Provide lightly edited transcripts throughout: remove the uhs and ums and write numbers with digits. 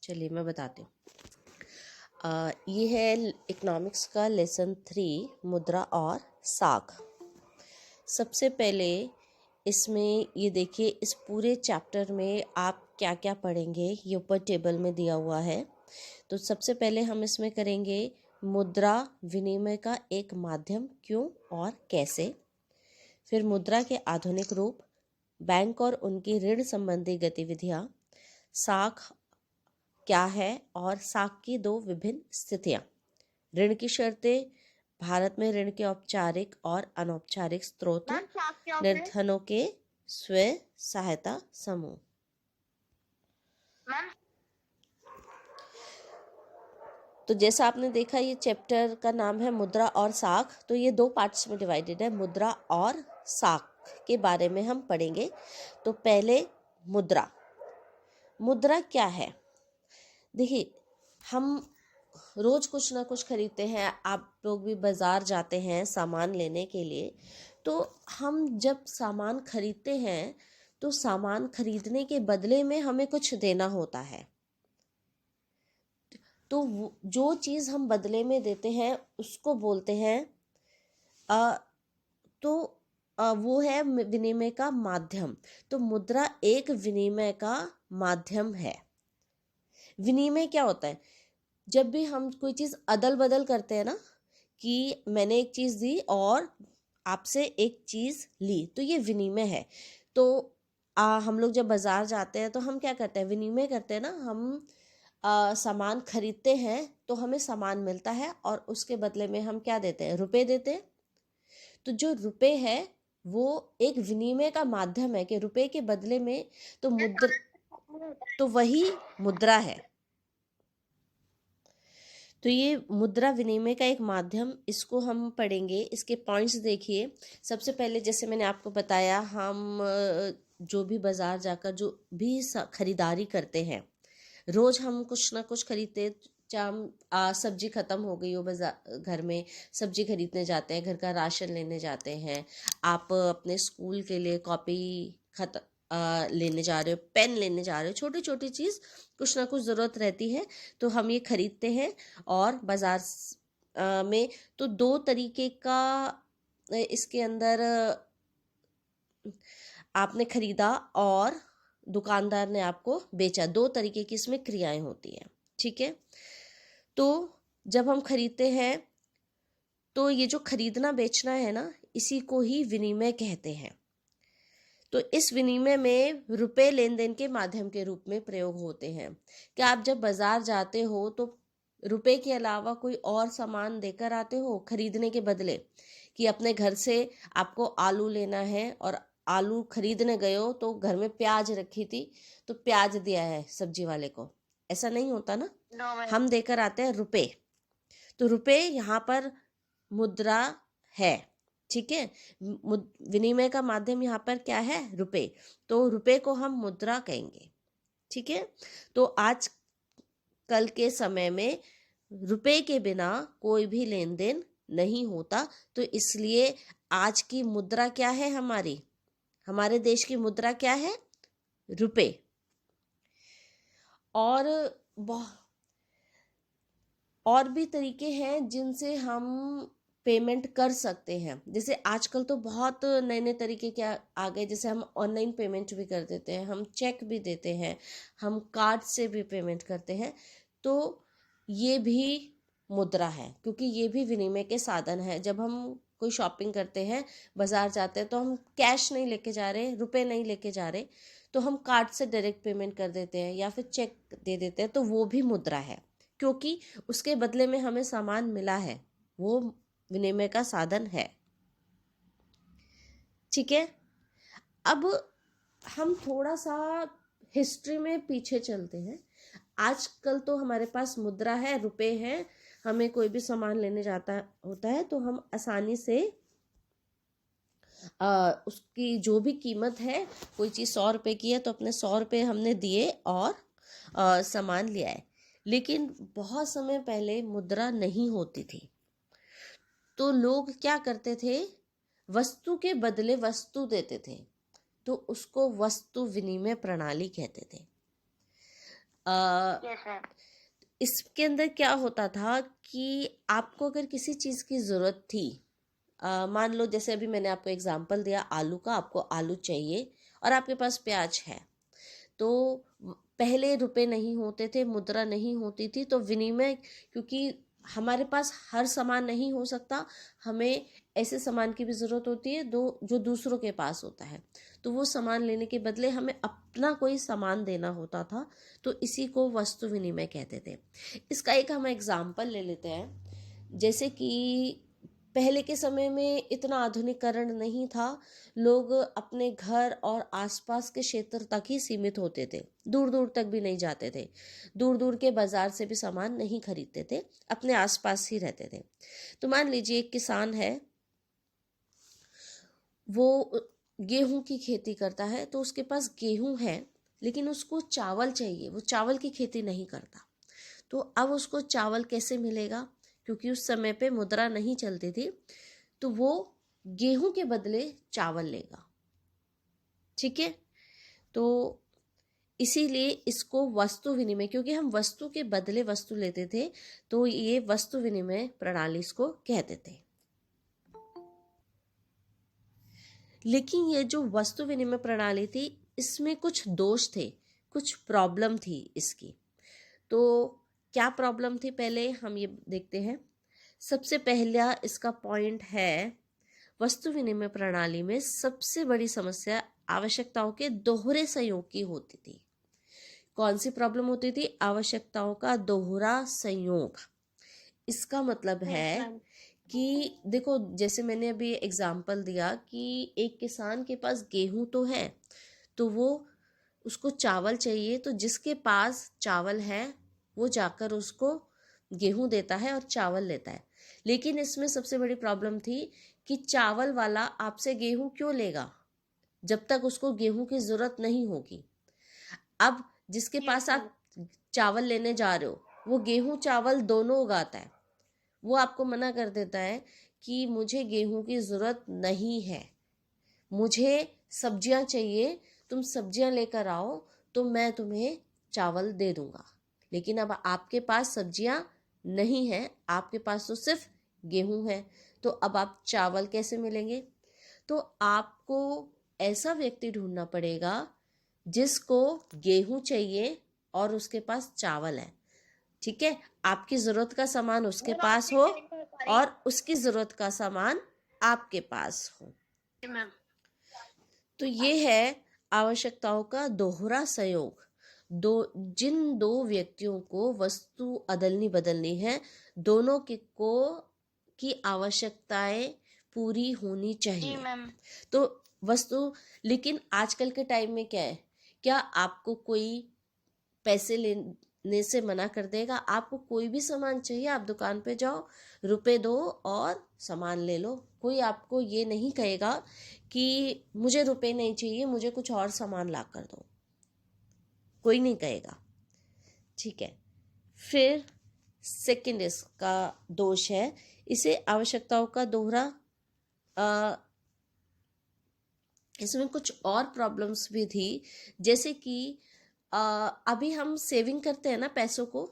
चलिए मैं बताती हूँ। ये है इकोनॉमिक्स का लेसन 3, मुद्रा और साख। सबसे पहले इसमें ये देखिए, इस पूरे चैप्टर में आप क्या क्या पढ़ेंगे ये ऊपर टेबल में दिया हुआ है। तो सबसे पहले हम इसमें करेंगे मुद्रा विनिमय का एक माध्यम क्यों और कैसे। फिर मुद्रा के आधुनिक रूप, बैंक और उनकी ऋण संबंधी गतिविधियाँ, साख क्या है और साख की दो विभिन्न स्थितियाँ, ऋण की शर्तें, भारत में ऋण के औपचारिक और अनौपचारिक स्रोत, निर्धनों के स्वयं सहायता समूह। तो जैसा आपने देखा, ये चैप्टर का नाम है मुद्रा और साख। तो ये दो पार्ट्स में डिवाइडेड है। मुद्रा और साख के बारे में हम पढ़ेंगे। तो पहले मुद्रा। मुद्रा क्या है? देखिए, हम रोज कुछ ना कुछ खरीदते हैं। आप लोग भी बाजार जाते हैं सामान लेने के लिए। तो हम जब सामान खरीदते हैं तो सामान खरीदने के बदले में हमें कुछ देना होता है। तो जो चीज़ हम बदले में देते हैं उसको बोलते हैं वो है विनिमय का माध्यम। तो मुद्रा एक विनिमय का माध्यम है। विनिमय क्या होता है? जब भी हम कोई चीज़ अदल बदल करते हैं ना, कि मैंने एक चीज़ दी और आपसे एक चीज़ ली, तो ये विनिमय है। तो हम लोग जब बाज़ार जाते हैं तो हम क्या करते हैं? विनिमय करते हैं ना। हम सामान खरीदते हैं तो हमें सामान मिलता है और उसके बदले में हम क्या देते हैं? रुपए देते हैं। तो जो रुपए है वो एक विनिमय का माध्यम है कि रुपए के बदले में तो वही मुद्रा है। तो ये मुद्रा विनिमय का एक माध्यम, इसको हम पढ़ेंगे। इसके पॉइंट्स देखिए। सबसे पहले जैसे मैंने आपको बताया, हम जो भी बाज़ार जाकर जो भी खरीदारी करते हैं, रोज़ हम कुछ ना कुछ खरीदते। चाहे सब्जी ख़त्म हो गई हो, बाजार घर में सब्जी खरीदने जाते हैं, घर का राशन लेने जाते हैं, आप अपने स्कूल के लिए कॉपी लेने जा रहे हो, पेन लेने जा रहे हो, छोटी छोटी चीज़ कुछ ना कुछ ज़रूरत रहती है तो हम ये खरीदते हैं। और बाज़ार में तो दो तरीके का इसके अंदर आपने खरीदा और दुकानदार ने आपको बेचा, दो तरीके की इसमें क्रियाएं होती हैं। ठीक है। तो जब हम खरीदते हैं तो ये जो खरीदना बेचना है ना, इसी को ही विनिमय कहते हैं। तो इस विनिमय में रुपए लेन देन के माध्यम के रूप में प्रयोग होते हैं। क्या आप जब बाजार जाते हो तो रुपए के अलावा कोई और सामान देकर आते हो खरीदने के बदले? कि अपने घर से आपको आलू लेना है और आलू खरीदने गए हो तो घर में प्याज रखी थी तो प्याज दिया है सब्जी वाले को, ऐसा नहीं होता ना। हम देकर आते हैं रुपए। तो रुपए यहाँ पर मुद्रा है। ठीक है। विनिमय का माध्यम यहाँ पर क्या है? रुपए। तो रुपए को हम मुद्रा कहेंगे। ठीक है। तो आज कल के समय में रुपए के बिना कोई भी लेन देन नहीं होता। तो इसलिए आज की मुद्रा क्या है? हमारे देश की मुद्रा क्या है? रुपए। और भी तरीके हैं जिनसे हम पेमेंट कर सकते हैं। जैसे आजकल तो बहुत नए नए तरीके क्या आ गए। जैसे हम ऑनलाइन पेमेंट भी कर देते हैं, हम चेक भी देते हैं, हम कार्ड से भी पेमेंट करते हैं। तो ये भी मुद्रा है, क्योंकि ये भी विनिमय के साधन है। जब हम कोई शॉपिंग करते हैं, बाजार जाते हैं, तो हम कैश नहीं लेके जा रहे, रुपए नहीं लेके जा रहे, तो हम कार्ड से डायरेक्ट पेमेंट कर देते हैं या फिर चेक दे देते हैं, तो वो भी मुद्रा है, क्योंकि उसके बदले में हमें सामान मिला है। वो विनिमय का साधन है। ठीक है। अब हम थोड़ा सा हिस्ट्री में पीछे चलते हैं। आजकल तो हमारे पास मुद्रा है, रुपए हैं, हमें कोई भी सामान लेने जाता होता है तो हम आसानी से उसकी जो भी कीमत है, कोई चीज़ 100 रुपये की है तो अपने 100 रुपये हमने दिए और सामान लिया है। लेकिन बहुत समय पहले मुद्रा नहीं होती थी तो लोग क्या करते थे? वस्तु के बदले वस्तु देते थे, तो उसको वस्तु विनिमय प्रणाली कहते थे। Yes ma'am. इसके अंदर क्या होता था कि आपको अगर किसी चीज़ की ज़रूरत थी, मान लो जैसे अभी मैंने आपको एग्जांपल दिया आलू का, आपको आलू चाहिए और आपके पास प्याज है, तो पहले रुपए नहीं होते थे, मुद्रा नहीं होती थी, तो विनिमय, क्योंकि हमारे पास हर सामान नहीं हो सकता, हमें ऐसे सामान की भी ज़रूरत होती है दो जो दूसरों के पास होता है, तो वो सामान लेने के बदले हमें अपना कोई सामान देना होता था, तो इसी को वस्तु विनिमय कहते थे। इसका एक हम एग्जाम्पल ले लेते हैं, जैसे कि पहले के समय में इतना आधुनिकीकरण नहीं था, लोग अपने घर और आसपास के क्षेत्र तक ही सीमित होते थे, दूर दूर तक भी नहीं जाते थे, दूर दूर के बाजार से भी सामान नहीं खरीदते थे, अपने आसपास ही रहते थे। तो मान लीजिए एक किसान है, वो गेहूं की खेती करता है, तो उसके पास गेहूं है लेकिन उसको चावल चाहिए, वो चावल की खेती नहीं करता, तो अब उसको चावल कैसे मिलेगा, क्योंकि उस समय पे मुद्रा नहीं चलती थी, तो वो गेहूं के बदले चावल लेगा। ठीक है, तो इसीलिए इसको वस्तु विनिमय, क्योंकि हम वस्तु के बदले वस्तु लेते थे, तो ये वस्तु विनिमय प्रणाली इसको कहते थे। लेकिन ये जो वस्तु विनिमय प्रणाली थी, इसमें कुछ दोष थे, कुछ प्रॉब्लम थी इसकी। तो क्या प्रॉब्लम थी पहले हम ये देखते हैं। सबसे पहला इसका पॉइंट है, वस्तु विनिमय प्रणाली में सबसे बड़ी समस्या आवश्यकताओं के दोहरे संयोग की होती थी। कौन सी प्रॉब्लम होती थी? आवश्यकताओं का दोहरा संयोग। इसका मतलब है कि देखो, जैसे मैंने अभी एग्जाम्पल दिया कि एक किसान के पास गेहूं तो है, तो वो उसको चावल चाहिए, तो जिसके पास चावल है वो जाकर उसको गेहूं देता है और चावल लेता है। लेकिन इसमें सबसे बड़ी प्रॉब्लम थी कि चावल वाला आपसे गेहूं क्यों लेगा जब तक उसको गेहूं की जरूरत नहीं होगी। अब जिसके पास आप चावल लेने जा रहे हो, वो गेहूं चावल दोनों उगाता है, वो आपको मना कर देता है कि मुझे गेहूं की जरूरत नहीं है, मुझे सब्जियां चाहिए, तुम सब्जियां लेकर आओ तो मैं तुम्हें चावल दे दूंगा। लेकिन अब आपके पास सब्जियां नहीं है, आपके पास तो सिर्फ गेहूं है, तो अब आप चावल कैसे मिलेंगे? तो आपको ऐसा व्यक्ति ढूंढना पड़ेगा जिसको गेहूं चाहिए और उसके पास चावल है। ठीक है, आपकी जरूरत का सामान उसके पास हो और उसकी जरूरत का सामान आपके पास हो। तो ये है आवश्यकताओं का दोहरा संयोग। जिन दो व्यक्तियों को वस्तु अदलनी बदलनी है, दोनों की आवश्यकताएं पूरी होनी चाहिए। तो वस्तु, लेकिन आजकल के टाइम में क्या है, क्या आपको कोई पैसे लेने से मना कर देगा? आपको कोई भी सामान चाहिए, आप दुकान पे जाओ, रुपए दो और सामान ले लो, कोई आपको ये नहीं कहेगा कि मुझे रुपए नहीं चाहिए, मुझे कुछ और सामान ला कर दो, कोई नहीं कहेगा। ठीक है, फिर सेकंड इसका दोष है, इसे आवश्यकताओं का दोहरा, इसमें कुछ और प्रॉब्लम्स भी थी, जैसे कि अभी हम सेविंग करते हैं ना, पैसों को,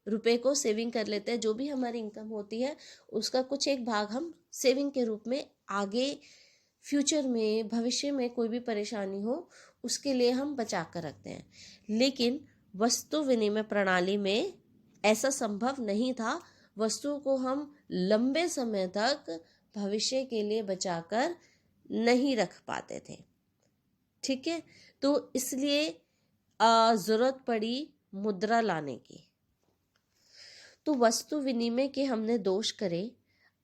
रुपए को सेविंग कर लेते हैं, जो भी हमारी इनकम होती है उसका कुछ एक भाग हम सेविंग के रूप में आगे फ्यूचर में, भविष्य में कोई भी परेशानी हो उसके लिए हम बचा कर रखते हैं। लेकिन वस्तु विनिमय प्रणाली में ऐसा संभव नहीं था, वस्तुओं को हम लंबे समय तक भविष्य के लिए बचाकर नहीं रख पाते थे। ठीक है, तो इसलिए जरूरत पड़ी मुद्रा लाने की। तो वस्तु विनिमय के हमने दोष करे,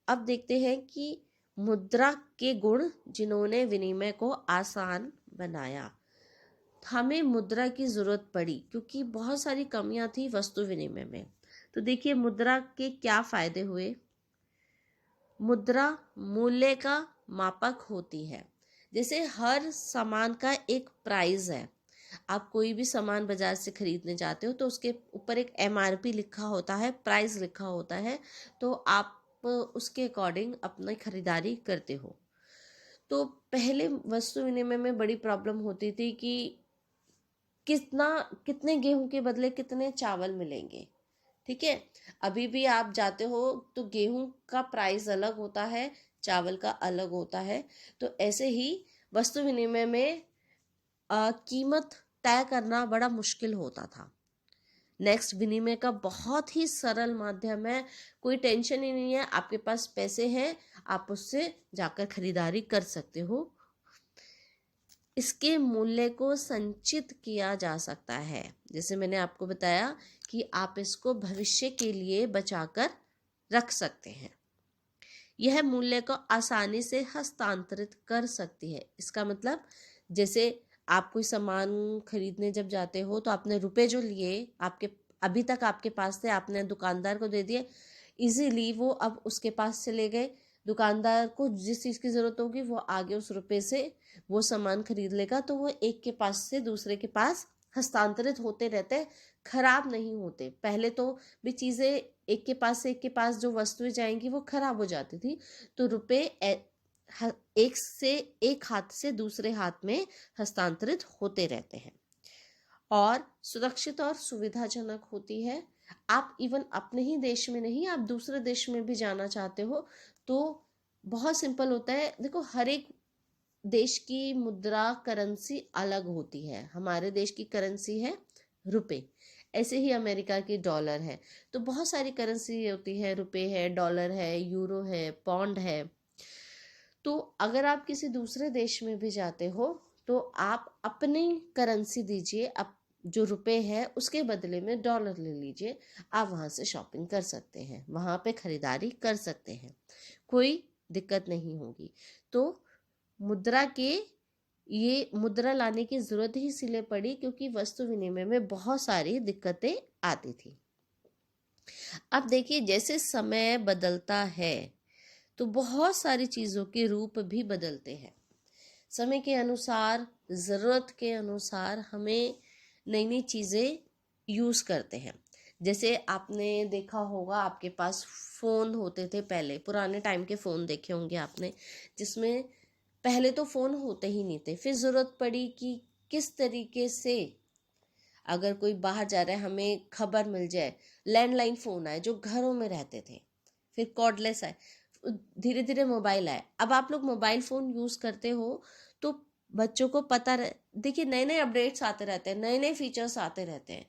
अब देखते हैं कि मुद्रा के गुण जिन्होंने विनिमय को आसान बनाया। हमें मुद्रा की जरूरत पड़ी क्योंकि बहुत सारी कमियां थी वस्तु विनिमय में। तो देखिए मुद्रा के क्या फायदे हुए। मुद्रा मूल्य का मापक होती है, जैसे हर सामान का एक प्राइस है, आप कोई भी सामान बाजार से खरीदने जाते हो तो उसके ऊपर एक MRP लिखा होता है, प्राइस लिखा होता है, तो आप उसके अकॉर्डिंग अपनी खरीदारी करते हो। तो पहले वस्तु विनिमय में बड़ी प्रॉब्लम होती थी कि कितने गेहूं के बदले कितने चावल मिलेंगे। ठीक है, अभी भी आप जाते हो तो गेहूं का प्राइस अलग होता है, चावल का अलग होता है। तो ऐसे ही वस्तु विनिमय में कीमत तय करना बड़ा मुश्किल होता था। नेक्स्ट, विनिमय का बहुत ही सरल माध्यम है, कोई टेंशन ही नहीं है, आपके पास पैसे हैं, आप उससे जाकर खरीदारी कर सकते हो। इसके मूल्य को संचित किया जा सकता है, जैसे मैंने आपको बताया कि आप इसको भविष्य के लिए बचाकर रख सकते हैं। यह मूल्य को आसानी से हस्तांतरित कर सकती है। इसका मतलब, जैसे आप कोई सामान खरीदने जब जाते हो तो आपने रुपए जो लिए, आपके अभी तक आपके पास थे, आपने दुकानदार को दे दिए, इजीली वो अब उसके पास चले गए। दुकानदार को जिस चीज़ की ज़रूरत होगी वो आगे उस रुपए से वो सामान खरीद लेगा, तो वो एक के पास से दूसरे के पास हस्तांतरित होते रहते, खराब नहीं होते। पहले तो भी चीज़ें एक के पास से एक के पास जो वस्तुएं जाएंगी वो खराब हो जाती थी, तो रुपए एक हाथ से दूसरे हाथ में हस्तांतरित होते रहते हैं और सुरक्षित और सुविधाजनक होती है। आप इवन अपने ही देश में नहीं, आप दूसरे देश में भी जाना चाहते हो तो बहुत सिंपल होता है। देखो, हर एक देश की मुद्रा करेंसी अलग होती है। हमारे देश की करेंसी है रुपए, ऐसे ही अमेरिका की डॉलर है। तो बहुत सारी करेंसी होती है, रुपए है, डॉलर है, यूरो है, पौंड है। तो अगर आप किसी दूसरे देश में भी जाते हो तो आप अपनी करेंसी दीजिए, जो रुपए है उसके बदले में डॉलर ले लीजिए, आप वहाँ से शॉपिंग कर सकते हैं, वहाँ पे खरीदारी कर सकते हैं, कोई दिक्कत नहीं होगी। तो ये मुद्रा लाने की जरूरत ही इसलिए पड़ी क्योंकि वस्तु विनिमय में बहुत सारी दिक्कतें आती थी। अब देखिए, जैसे समय बदलता है तो बहुत सारी चीज़ों के रूप भी बदलते हैं। समय के अनुसार, ज़रूरत के अनुसार हमें नई नई चीज़ें यूज़ करते हैं। जैसे आपने देखा होगा, आपके पास फ़ोन होते थे पहले, पुराने टाइम के फ़ोन देखे होंगे आपने, जिसमें पहले तो फ़ोन होते ही नहीं थे, फिर ज़रूरत पड़ी कि किस तरीके से अगर कोई बाहर जा रहा है हमें खबर मिल जाए। लैंडलाइन फ़ोन आए जो घरों में रहते थे, फिर कॉर्डलेस आए, धीरे धीरे मोबाइल आए। अब आप लोग मोबाइल फ़ोन यूज़ करते हो तो बच्चों को पता देखिए, नए नए अपडेट्स आते रहते हैं, नए नए फीचर्स आते रहते हैं।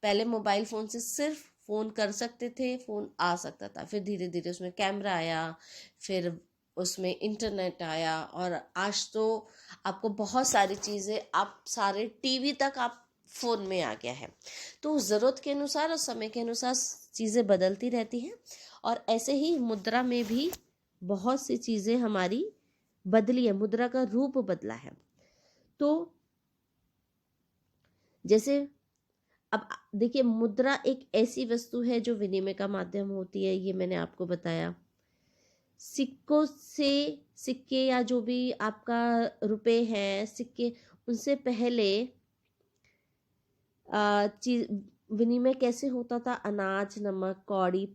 पहले मोबाइल फ़ोन से सिर्फ फ़ोन कर सकते थे, फ़ोन आ सकता था, फिर धीरे धीरे उसमें कैमरा आया, फिर उसमें इंटरनेट आया, और आज तो आपको बहुत सारी चीज़ें, आप सारे टीवी तक आप फ़ोन में आ गया है। तो ज़रूरत के अनुसार और समय के अनुसार चीज़ें बदलती रहती हैं, और ऐसे ही मुद्रा में भी बहुत सी चीज़ें हमारी बदली है, मुद्रा का रूप बदला है। तो जैसे अब देखिए, मुद्रा एक ऐसी वस्तु है जो विनिमय का माध्यम होती है, ये मैंने आपको बताया। सिक्के या जो भी आपका रुपए हैं, सिक्के, उनसे पहले चीज विनिमय कैसे होता था? अनाज, नमक, कौड़ी,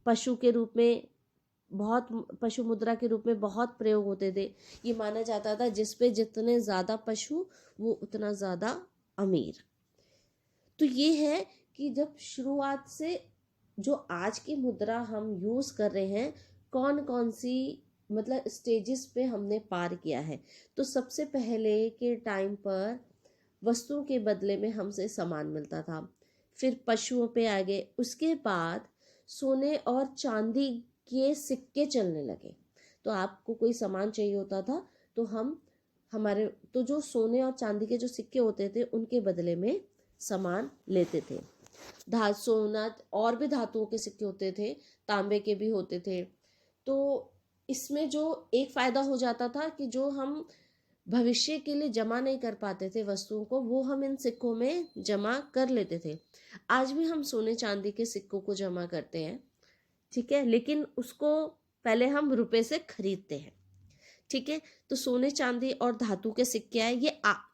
पशु के रूप में पशु मुद्रा के रूप में बहुत प्रयोग होते थे। ये माना जाता था जिस पे जितने ज्यादा पशु वो उतना ज्यादा अमीर। तो ये है कि जब शुरुआत से जो आज की मुद्रा हम यूज कर रहे हैं, कौन कौन सी मतलब स्टेजेस पे हमने पार किया है। तो सबसे पहले के टाइम पर वस्तुओं के बदले में हमसे सामान मिलता था, फिर पशुओं पे आ गए, उसके बाद सोने और चांदी के सिक्के चलने लगे। तो आपको कोई सामान चाहिए होता था तो तो जो सोने और चांदी के जो सिक्के होते थे उनके बदले में सामान लेते थे। सोना और भी धातुओं के सिक्के होते थे, तांबे के भी होते थे। तो इसमें जो एक फायदा हो जाता था कि जो हम भविष्य के लिए जमा नहीं कर पाते थे वस्तुओं को, वो हम इन सिक्कों में जमा कर लेते थे। आज भी हम सोने चांदी के सिक्कों को जमा करते हैं, ठीक है, लेकिन उसको पहले हम रुपए से खरीदते हैं, ठीक है। तो सोने चांदी और धातु के सिक्के आए,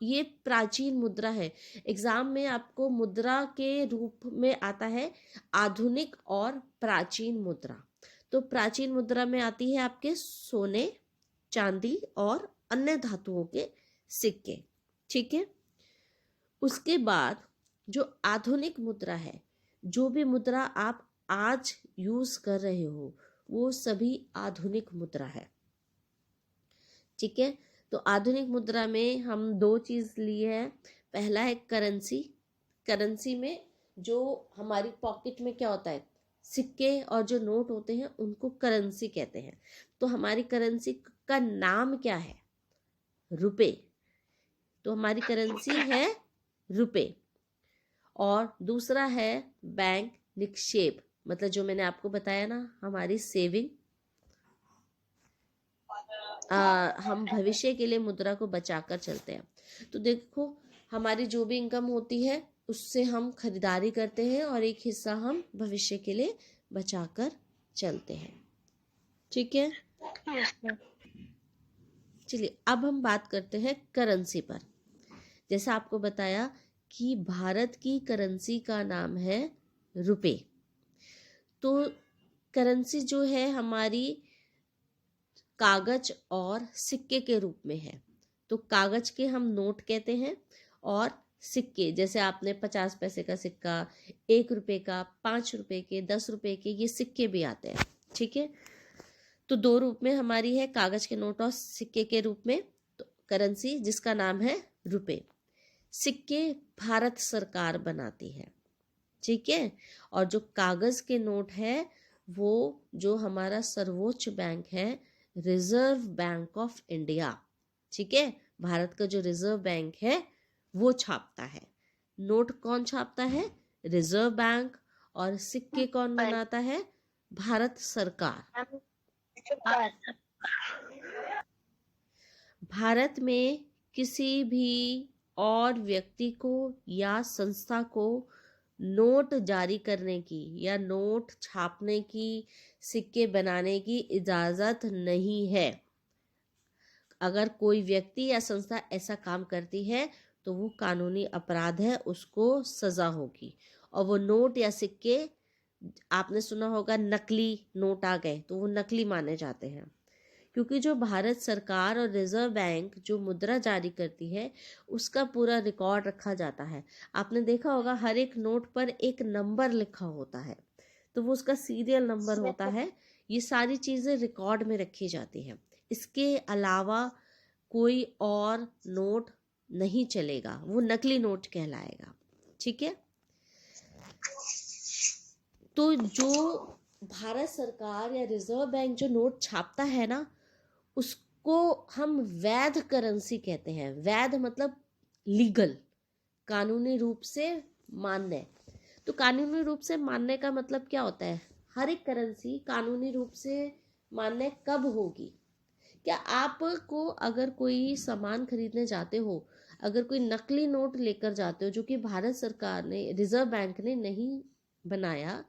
ये प्राचीन मुद्रा है। एग्जाम में आपको मुद्रा के रूप में आता है आधुनिक और प्राचीन मुद्रा। तो प्राचीन मुद्रा में आती है आपके सोने, चांदी और अन्य धातुओं के सिक्के, ठीक है। उसके बाद जो आधुनिक मुद्रा है, जो भी मुद्रा आप आज यूज कर रहे हो वो सभी आधुनिक मुद्रा है। ठीक है, तो आधुनिक मुद्रा में हम दो चीज लिए हैं। पहला है करेंसी। करेंसी में जो हमारी पॉकेट में क्या होता है, सिक्के और जो नोट होते हैं उनको करेंसी कहते हैं। तो हमारी करेंसी का नाम क्या है, रुपए। तो हमारी करेंसी है रुपए। और दूसरा है बैंक निक्षेप, मतलब जो मैंने आपको बताया ना, हमारी सेविंग। हम भविष्य के लिए मुद्रा को बचाकर चलते हैं। तो देखो, हमारी जो भी इनकम होती है उससे हम खरीदारी करते हैं और एक हिस्सा हम भविष्य के लिए बचाकर चलते हैं। ठीक है, चलिए अब हम बात करते हैं करेंसी पर। जैसा आपको बताया कि भारत की करेंसी का नाम है रुपए। तो करेंसी जो है हमारी कागज और सिक्के के रूप में है। तो कागज के हम नोट कहते हैं और सिक्के, जैसे आपने 50 पैसे का सिक्का, 1 रुपए का, 5 रुपए के, 10 रुपए के, ये सिक्के भी आते हैं। ठीक है, तो दो रूप में हमारी है, कागज के नोट और सिक्के के रूप में। तो करेंसी जिसका नाम है रुपए। सिक्के भारत सरकार बनाती है। ठीक है, और जो कागज के नोट है वो जो हमारा सर्वोच्च बैंक है, रिजर्व बैंक ऑफ इंडिया। ठीक है, भारत का जो रिजर्व बैंक है वो छापता है। नोट कौन छापता है, रिजर्व बैंक। और सिक्के कौन बनाता है, भारत सरकार। भारत में किसी भी और व्यक्ति को या संस्था को नोट जारी करने की या नोट छापने की, सिक्के बनाने की इजाजत नहीं है। अगर कोई व्यक्ति या संस्था ऐसा काम करती है तो वो कानूनी अपराध है, उसको सजा होगी। और वो नोट या सिक्के, आपने सुना होगा नकली नोट आ गए, तो वो नकली माने जाते हैं। क्योंकि जो भारत सरकार और रिजर्व बैंक जो मुद्रा जारी करती है उसका पूरा रिकॉर्ड रखा जाता है। आपने देखा होगा हर एक नोट पर एक नंबर लिखा होता है, तो वो उसका सीरियल नंबर होता है। ये सारी चीज़ें रिकॉर्ड में रखी जाती हैं। इसके अलावा कोई और नोट नहीं चलेगा, वो नकली नोट कहलाएगा। ठीक है, तो जो भारत सरकार या रिजर्व बैंक जो नोट छापता है ना, उसको हम वैध करेंसी कहते हैं। वैध मतलब लीगल, कानूनी रूप से मान्य। तो कानूनी रूप से मानने का मतलब क्या होता है, हर एक करेंसी कानूनी रूप से मान्य कब होगी। क्या आपको अगर कोई सामान खरीदने जाते हो, अगर कोई नकली नोट लेकर जाते हो जो कि भारत सरकार ने, रिजर्व बैंक ने नहीं बनाया,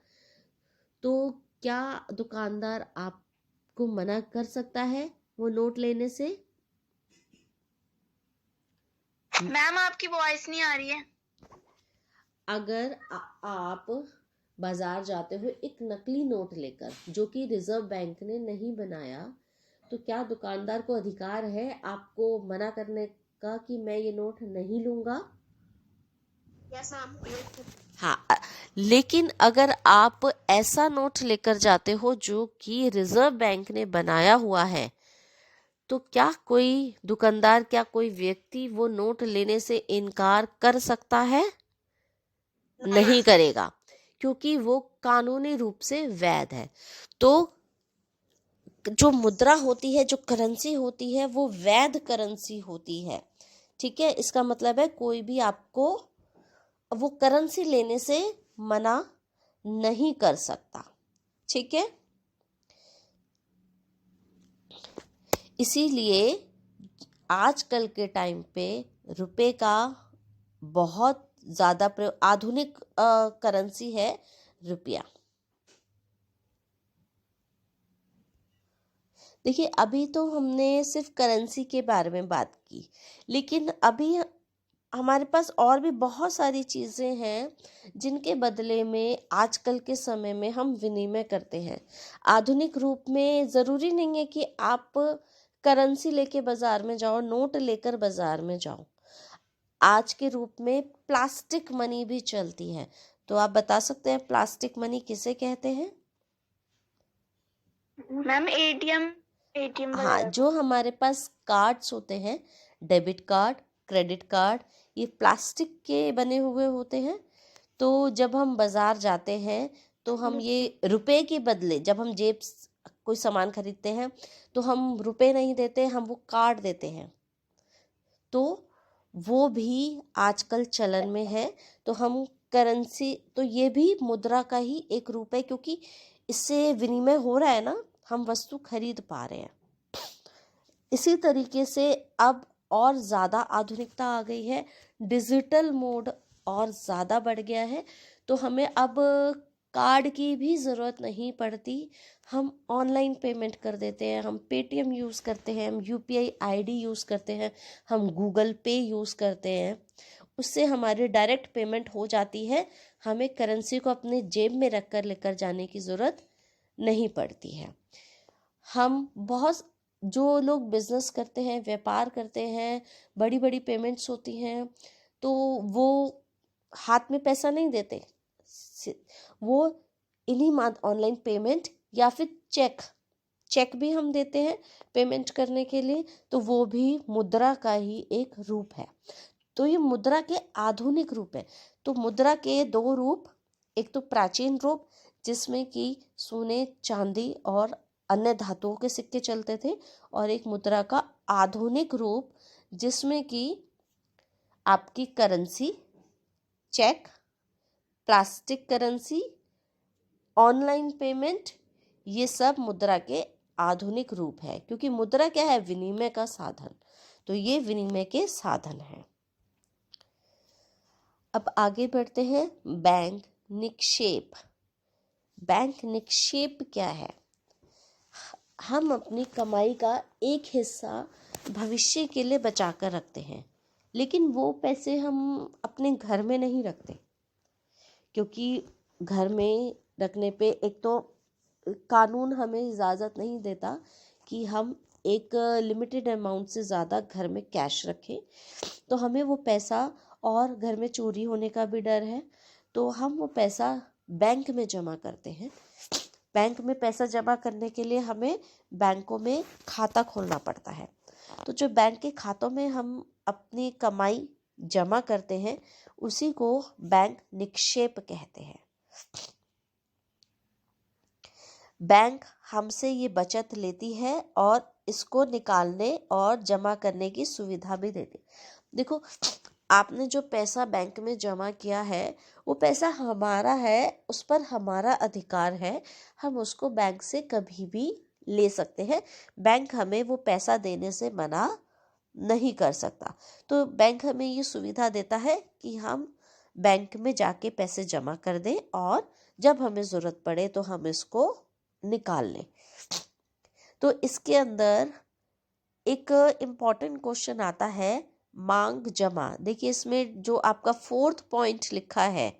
तो क्या दुकानदार आपको मना कर सकता है वो नोट लेने से? मैम आपकी वॉइस नहीं आ रही है। अगर आप बाजार जाते हो एक नकली नोट लेकर जो कि रिजर्व बैंक ने नहीं बनाया, तो क्या दुकानदार को अधिकार है आपको मना करने का कि मैं ये नोट नहीं लूंगा? Yes ma'am. हाँ, लेकिन अगर आप ऐसा नोट लेकर जाते हो जो कि रिजर्व बैंक ने बनाया हुआ है, तो क्या कोई दुकानदार, क्या कोई व्यक्ति वो नोट लेने से इनकार कर सकता है? नहीं करेगा, क्योंकि वो कानूनी रूप से वैध है। तो जो मुद्रा होती है, जो करेंसी होती है, वो वैध करेंसी होती है। ठीक है, इसका मतलब है कोई भी आपको वो करेंसी लेने से मना नहीं कर सकता। ठीक है, इसीलिए आजकल के टाइम पे रुपए का बहुत ज़्यादा प्रयोग, आधुनिक करेंसी है रुपया। देखिए, अभी तो हमने सिर्फ करेंसी के बारे में बात की, लेकिन अभी हमारे पास और भी बहुत सारी चीज़ें हैं जिनके बदले में आजकल के समय में हम विनिमय करते हैं। आधुनिक रूप में ज़रूरी नहीं है कि आप करेंसी लेके बाज़ार में जाओ, नोट लेकर बाज़ार में जाओ। आज के रूप में प्लास्टिक मनी भी चलती है। तो आप बता सकते हैं प्लास्टिक मनी किसे कहते हैं? मैम एटीएम हाँ, वगैरह। जो हमारे पास कार्ड्स होते हैं, डेबिट कार्ड, क्रेडिट कार्ड, ये प्लास्टिक के बने हुए होते हैं। तो जब हम बाज़ार जाते हैं तो हम ये रुपए के बदले, जब हम कोई सामान खरीदते हैं तो हम रुपए नहीं देते, हम वो कार्ड देते हैं। तो वो भी आजकल चलन में है। तो हम करेंसी, तो ये भी मुद्रा का ही एक रूप है, क्योंकि इससे विनिमय हो रहा है ना, हम वस्तु खरीद पा रहे हैं। इसी तरीके से अब और ज़्यादा आधुनिकता आ गई है, डिजिटल मोड और ज़्यादा बढ़ गया है। तो हमें अब कार्ड की भी ज़रूरत नहीं पड़ती, हम ऑनलाइन पेमेंट कर देते हैं, हम पेटीएम यूज़ करते हैं, हम यूपीआई आईडी यूज़ करते हैं, हम गूगल पे यूज़ करते हैं। उससे हमारी डायरेक्ट पेमेंट हो जाती है, हमें करेंसी को अपने जेब में रख कर लेकर जाने की ज़रूरत नहीं पड़ती है। हम बहुत, जो लोग बिजनेस करते हैं, व्यापार करते हैं, बड़ी बड़ी पेमेंट्स होती हैं, तो वो हाथ में पैसा नहीं देते, वो इन्हीं ऑनलाइन पेमेंट या फिर चेक भी हम देते हैं पेमेंट करने के लिए। तो वो भी मुद्रा का ही एक रूप है। तो ये मुद्रा के आधुनिक रूप है। तो मुद्रा के दो रूप, एक तो प्राचीन रूप जिसमें कि सोने, चांदी और अन्य धातुओं के सिक्के चलते थे, और एक मुद्रा का आधुनिक रूप जिसमें कि आपकी currency, cheque, plastic currency, online payment, ये सब मुद्रा के आधुनिक रूप है। क्योंकि मुद्रा क्या है? विनिमय का साधन। तो ये विनिमय के साधन है। अब आगे बढ़ते हैं। बैंक निक्षेप। बैंक निक्षेप क्या है? हम अपनी कमाई का एक हिस्सा भविष्य के लिए बचा कर रखते हैं, लेकिन वो पैसे हम अपने घर में नहीं रखते, क्योंकि घर में रखने पे एक तो कानून हमें इजाज़त नहीं देता कि हम एक लिमिटेड अमाउंट से ज़्यादा घर में कैश रखें। तो हमें वो पैसा, और घर में चोरी होने का भी डर है, तो हम वो पैसा बैंक में जमा करते हैं। बैंक में पैसा जमा करने के लिए हमें बैंकों में खाता खोलना पड़ता है। तो जो बैंक के खातों में हम अपनी कमाई जमा करते हैं, उसी को बैंक निक्षेप कहते हैं। बैंक हमसे ये बचत लेती है और इसको निकालने और जमा करने की सुविधा भी देती है। देखो, आपने जो पैसा बैंक में जमा किया है, वो पैसा हमारा है, उस पर हमारा अधिकार है, हम उसको बैंक से कभी भी ले सकते हैं। बैंक हमें वो पैसा देने से मना नहीं कर सकता। तो बैंक हमें ये सुविधा देता है कि हम बैंक में जाके पैसे जमा कर दें, और जब हमें ज़रूरत पड़े तो हम इसको निकाल लें। तो इसके अंदर एक इम्पॉर्टेंट क्वेश्चन आता है, मांग जमा। देखिए, इसमें जो आपका फोर्थ पॉइंट लिखा है,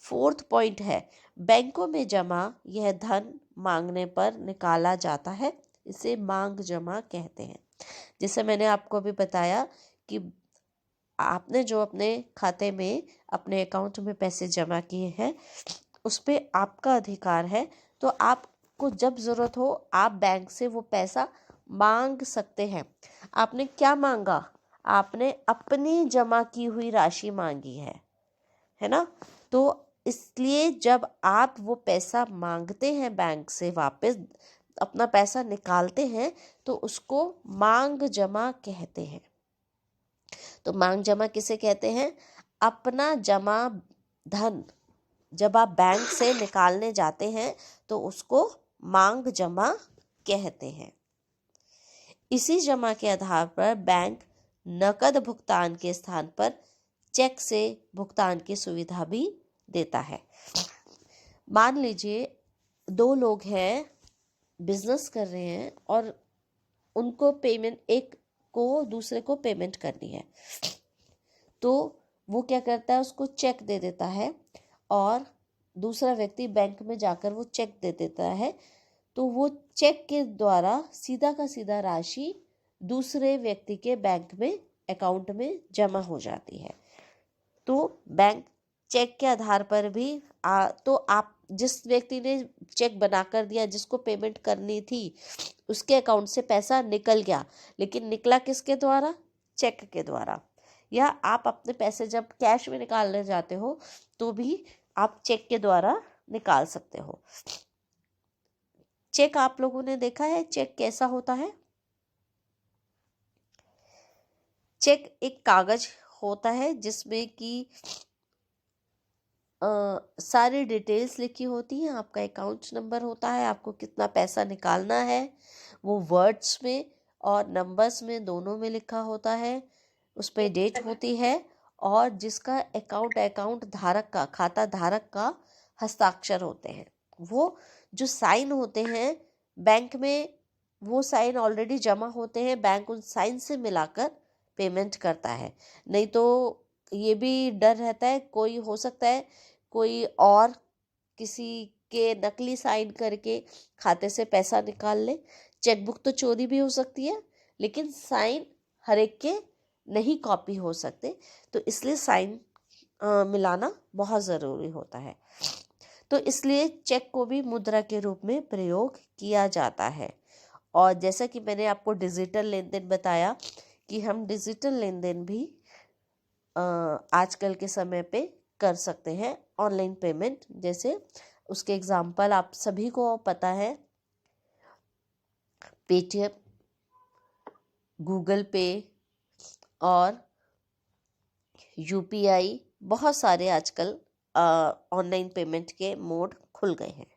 फोर्थ पॉइंट है, बैंकों में जमा यह धन मांगने पर निकाला जाता है, इसे मांग जमा कहते हैं। जैसे मैंने आपको अभी बताया कि आपने जो अपने खाते में, अपने अकाउंट में पैसे जमा किए हैं, उस पर आपका अधिकार है। तो आपको जब ज़रूरत हो, आप बैंक से वो पैसा मांग सकते हैं। आपने क्या मांगा? आपने अपनी जमा की हुई राशि मांगी है ना? तो इसलिए जब आप वो पैसा मांगते हैं बैंक से, वापस अपना पैसा निकालते हैं, तो उसको मांग जमा कहते हैं। तो मांग जमा किसे कहते हैं? अपना जमा धन जब आप बैंक से निकालने जाते हैं तो उसको मांग जमा कहते हैं। इसी जमा के आधार पर बैंक नकद भुगतान के स्थान पर चेक से भुगतान की सुविधा भी देता है। मान लीजिए दो लोग हैं, बिजनेस कर रहे हैं, और उनको पेमेंट, एक को दूसरे को पेमेंट करनी है, तो वो क्या करता है? उसको चेक दे देता है, और दूसरा व्यक्ति बैंक में जाकर वो चेक दे देता है। तो वो चेक के द्वारा सीधा का सीधा राशि दूसरे व्यक्ति के बैंक में अकाउंट में जमा हो जाती है। तो बैंक चेक के आधार पर भी तो आप जिस व्यक्ति ने चेक बनाकर दिया, जिसको पेमेंट करनी थी, उसके अकाउंट से पैसा निकल गया, लेकिन निकला किसके द्वारा? चेक के द्वारा। या आप अपने पैसे जब कैश में निकालने जाते हो तो भी आप चेक के द्वारा निकाल सकते हो। चेक आप लोगों ने देखा है चेक कैसा होता है? चेक एक कागज होता है जिसमें कि सारी डिटेल्स लिखी होती हैं, आपका अकाउंट नंबर होता है, आपको कितना पैसा निकालना है वो वर्ड्स में और नंबर्स में दोनों में लिखा होता है, उस पर डेट होती है और जिसका अकाउंट धारक का, खाता धारक का हस्ताक्षर होते हैं। वो जो साइन होते हैं बैंक में, वो साइन ऑलरेडी जमा होते हैं, बैंक उन साइन से मिलाकर पेमेंट करता है। नहीं तो ये भी डर रहता है, कोई हो सकता है कोई और किसी के नकली साइन करके खाते से पैसा निकाल ले। चेकबुक तो चोरी भी हो सकती है, लेकिन साइन हर एक के नहीं कॉपी हो सकते, तो इसलिए साइन मिलाना बहुत ज़रूरी होता है। तो इसलिए चेक को भी मुद्रा के रूप में प्रयोग किया जाता है। और जैसा कि मैंने आपको डिजिटल लेन देन बताया कि हम डिजिटल लेन देन भी आजकल के समय पे कर सकते हैं, ऑनलाइन पेमेंट। जैसे उसके एग्जाम्पल आप सभी को पता है, पेटीएम, गूगल पे और यूपीआई, बहुत सारे आजकल ऑनलाइन पेमेंट के मोड खुल गए हैं।